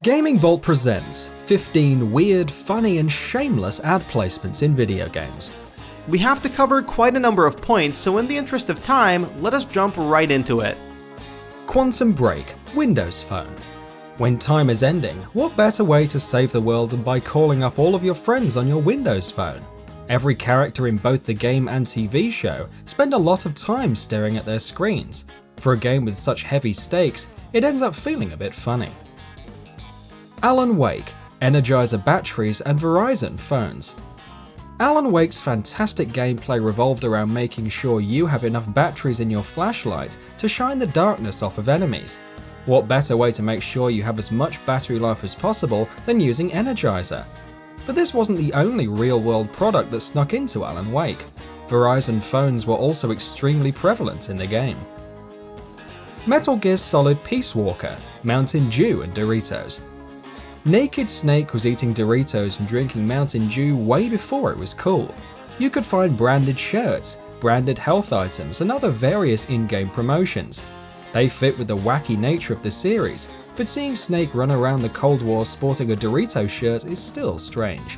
Gaming Bolt presents 15 weird, funny and shameless ad placements in video games. We have to cover quite a number of points, so in the interest of time, let us jump right into it. Quantum Break, Windows Phone. When time is ending, what better way to save the world than by calling up all of your friends on your Windows Phone? Every character in both the game and TV show spend a lot of time staring at their screens. For a game with such heavy stakes, it ends up feeling a bit funny. Alan Wake, ENERGIZER batteries and VERIZON phones. Alan Wake's fantastic gameplay revolved around making sure you have enough batteries in your flashlight to shine the darkness off of enemies. What better way to make sure you have as much battery life as possible than using ENERGIZER? But this wasn't the only real-world product that snuck into Alan Wake. VERIZON phones were also extremely prevalent in the game. Metal Gear Solid Peace Walker, Mountain Dew and Doritos. Naked Snake was eating Doritos and drinking Mountain Dew way before it was cool. You could find branded shirts, branded health items and other various in-game promotions. They fit with the wacky nature of the series, but seeing Snake run around the Cold War sporting a Dorito shirt is still strange.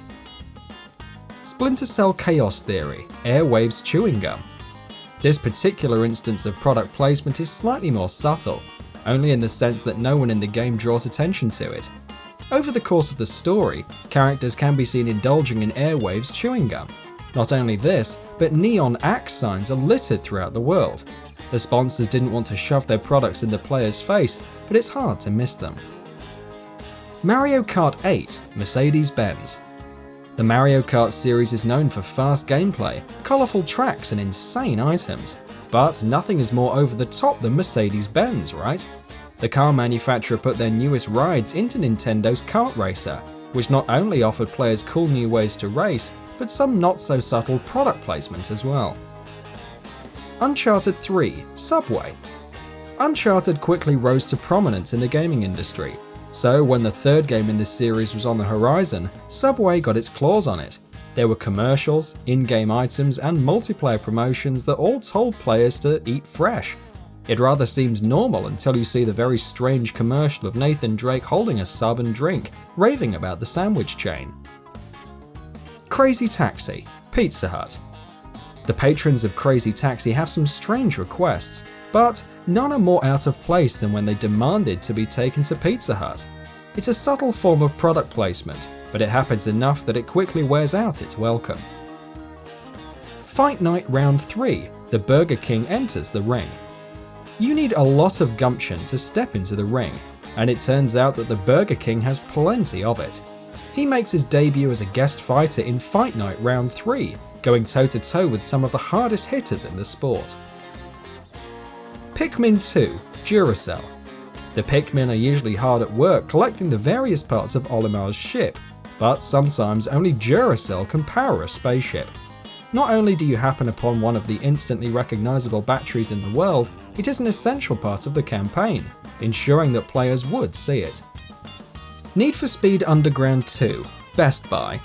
Splinter Cell Chaos Theory, AIRWAVES chewing gum. This particular instance of product placement is slightly more subtle, only in the sense that no one in the game draws attention to it. Over the course of the story, characters can be seen indulging in AIRWAVES chewing gum. Not only this, but neon axe signs are littered throughout the world. The sponsors didn't want to shove their products in the player's face, but it's hard to miss them. Mario Kart 8, Mercedes-Benz. The Mario Kart series is known for fast gameplay, colourful tracks and insane items. But nothing is more over the top than Mercedes-Benz, right? The car manufacturer put their newest rides into Nintendo's Kart Racer, which not only offered players cool new ways to race, but some not so subtle product placement as well. Uncharted 3, Subway. Uncharted quickly rose to prominence in the gaming industry, so when the third game in this series was on the horizon, Subway got its claws on it. There were commercials, in-game items and multiplayer promotions that all told players to eat fresh. It rather seems normal until you see the very strange commercial of Nathan Drake holding a sub and drink, raving about the sandwich chain. Crazy Taxi, Pizza Hut. The patrons of Crazy Taxi have some strange requests, but none are more out of place than when they demanded to be taken to Pizza Hut. It's a subtle form of product placement, but it happens enough that it quickly wears out its welcome. Fight Night Round 3, the Burger King enters the ring. You need a lot of gumption to step into the ring, and it turns out that the Burger King has plenty of it. He makes his debut as a guest fighter in Fight Night Round 3, going toe-to-toe with some of the hardest hitters in the sport. Pikmin 2, DURACELL. The Pikmin are usually hard at work collecting the various parts of Olimar's ship, but sometimes only DURACELL can power a spaceship. Not only do you happen upon one of the instantly recognizable batteries in the world, it is an essential part of the campaign, ensuring that players would see it. Need for Speed Underground 2, Best Buy.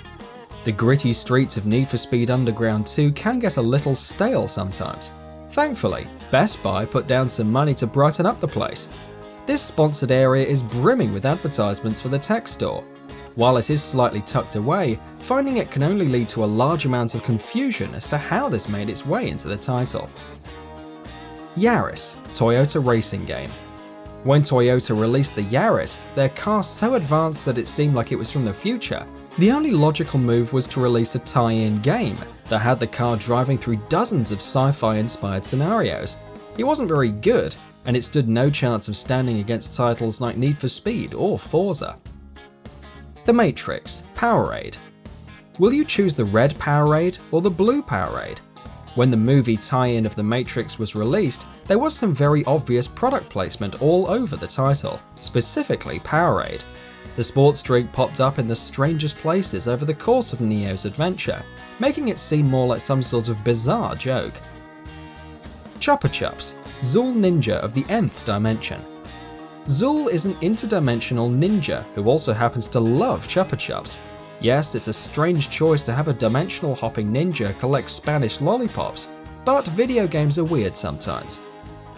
The gritty streets of Need for Speed Underground 2 can get a little stale sometimes. Thankfully, Best Buy put down some money to brighten up the place. This sponsored area is brimming with advertisements for the tech store. While it is slightly tucked away, finding it can only lead to a large amount of confusion as to how this made its way into the title. YARIS, Toyota racing game. When Toyota released the YARIS, their car so advanced that it seemed like it was from the future. The only logical move was to release a tie-in game that had the car driving through dozens of sci-fi inspired scenarios. It wasn't very good, and it stood no chance of standing against titles like Need for Speed or Forza. The Matrix, Powerade. Will you choose the red Powerade or the blue Powerade? When the movie tie-in of The Matrix was released, there was some very obvious product placement all over the title, specifically Powerade. The sports drink popped up in the strangest places over the course of Neo's adventure, making it seem more like some sort of bizarre joke. CHUPA, ZOOL ninja of the nth dimension. ZOOL is an interdimensional ninja who also happens to love CHUPA. Yes, it's a strange choice to have a dimensional hopping ninja collect Spanish lollipops, but video games are weird sometimes.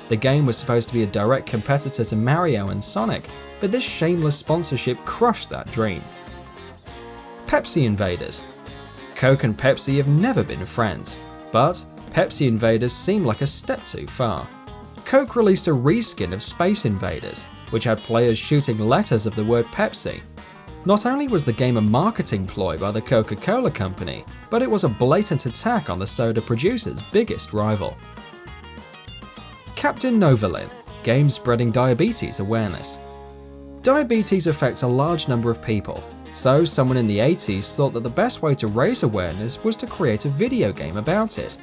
The game was supposed to be a direct competitor to Mario and Sonic, but this shameless sponsorship crushed that dream. Pepsi Invaders. Coke and Pepsi have never been friends, but Pepsi Invaders seemed like a step too far. Coke released a reskin of Space Invaders, which had players shooting letters of the word Pepsi. Not only was the game a marketing ploy by the Coca-Cola company, but it was a blatant attack on the soda producer's biggest rival. Captain NOVOLIN, game spreading diabetes awareness. Diabetes affects a large number of people, so someone in the 80s thought that the best way to raise awareness was to create a video game about it.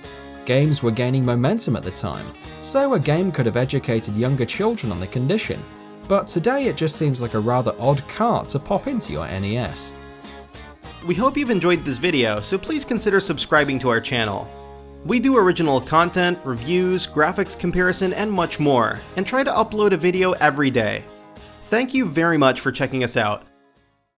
Games were gaining momentum at the time, so a game could have educated younger children on the condition, but today it just seems like a rather odd cart to pop into your NES. We hope you've enjoyed this video, so please consider subscribing to our channel. We do original content, reviews, graphics comparison, and much more, and try to upload a video every day. Thank you very much for checking us out.